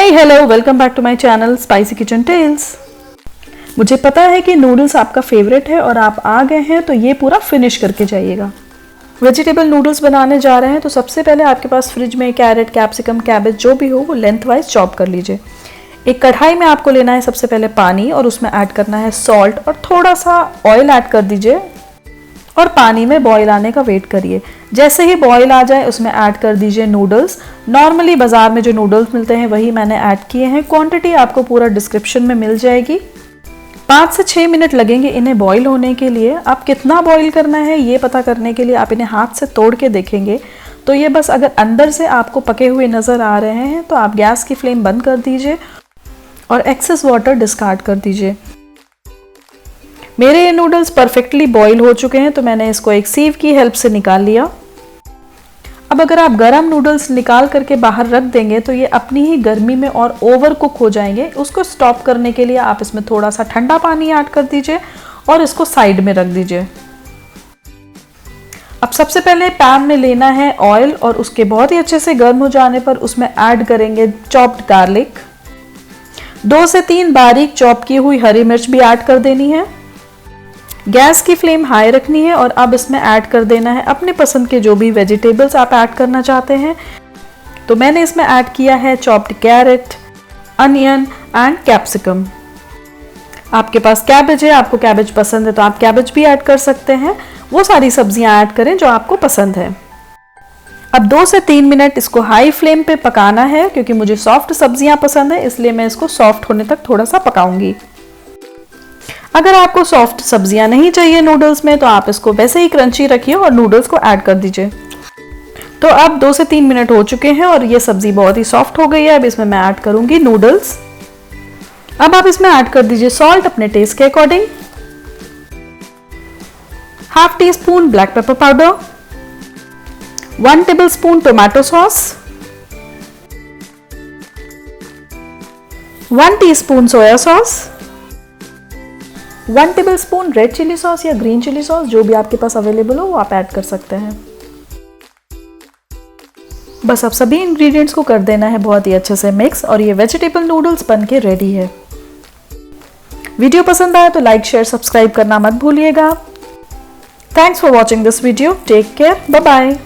Hi hello welcome back to my channel spicy kitchen tales. मुझे पता है कि नूडल्स आपका फेवरेट है और आप आ गए हैं तो ये पूरा फिनिश करके जाइएगा। वेजिटेबल नूडल्स बनाने जा रहे हैं तो सबसे पहले आपके पास फ्रिज में कैरेट, कैप्सिकम, कैबेज जो भी हो वो लेंथ वाइज चॉप कर लीजिए। एक कढ़ाई में आपको लेना है सबसे पहले पानी और उसमें ऐड करना है सॉल्ट और थोड़ा सा ऑयल ऐड कर दीजिए और पानी में बॉईल आने का वेट करिए। जैसे ही बॉईल आ जाए उसमें ऐड कर दीजिए नूडल्स। नॉर्मली बाजार में जो नूडल्स मिलते हैं वही मैंने ऐड किए हैं। क्वांटिटी आपको पूरा डिस्क्रिप्शन में मिल जाएगी। 5 से 6 मिनट लगेंगे इन्हें बॉईल होने के लिए। आप कितना बॉईल करना है ये पता करने के लिए आप इन्हें हाथ से तोड़ के देखेंगे तो ये बस अगर अंदर से आपको पके हुए नज़र आ रहे हैं तो आप गैस की फ्लेम बंद कर दीजिए और एक्सेस वाटर डिस्कार्ड कर दीजिए। मेरे ये नूडल्स परफेक्टली बॉईल हो चुके हैं तो मैंने इसको एक सीव की हेल्प से निकाल लिया। अब अगर आप गरम नूडल्स निकाल करके बाहर रख देंगे तो ये अपनी ही गर्मी में और ओवर कुक हो जाएंगे। उसको स्टॉप करने के लिए आप इसमें थोड़ा सा ठंडा पानी ऐड कर दीजिए और इसको साइड में रख दीजिए। अब सबसे पहले पैन में लेना है ऑयल और उसके बहुत ही अच्छे से गर्म हो जाने पर उसमें ऐड करेंगे चॉप्ड गार्लिक। 2 से 3 बारीक चॉप की हुई हरी मिर्च भी ऐड कर देनी है। गैस की फ्लेम हाई रखनी है और अब इसमें ऐड कर देना है अपने पसंद के जो भी वेजिटेबल्स आप ऐड करना चाहते हैं। तो मैंने इसमें ऐड किया है chopped carrot, onion and capsicum. आपके पास कैबेज है, आपको कैबेज पसंद है तो आप कैबेज भी ऐड कर सकते हैं। वो सारी सब्जियां ऐड करें जो आपको पसंद है। अब 2 से 3 मिनट इसको हाई फ्लेम पे पकाना है क्योंकि मुझे सॉफ्ट सब्जियां पसंद है, इसलिए मैं इसको सॉफ्ट होने तक थोड़ा सा पकाऊंगी। अगर आपको सॉफ्ट सब्जियां नहीं चाहिए नूडल्स में तो आप इसको वैसे ही क्रंची रखिए और नूडल्स को ऐड कर दीजिए। तो अब 2 से 3 मिनट हो चुके हैं और ये सब्जी बहुत ही सॉफ्ट हो गई है। अब इसमें मैं ऐड करूंगी नूडल्स। अब आप इसमें ऐड कर दीजिए सॉल्ट अपने टेस्ट के according, ½ teaspoon black pepper powder, 1 tablespoon tomato sauce, 1 teaspoon soya sauce, 1 tablespoon red chilli sauce या ग्रीन चिली सॉस जो भी आपके पास अवेलेबल हो वो आप ऐड कर सकते हैं। बस अब सभी इंग्रेडिएंट्स को कर देना है बहुत ही अच्छे से मिक्स और ये वेजिटेबल नूडल्स बन के रेडी है। वीडियो पसंद आए तो लाइक, शेयर, सब्सक्राइब करना मत भूलिएगा। Thanks for watching this video. Take care, bye bye.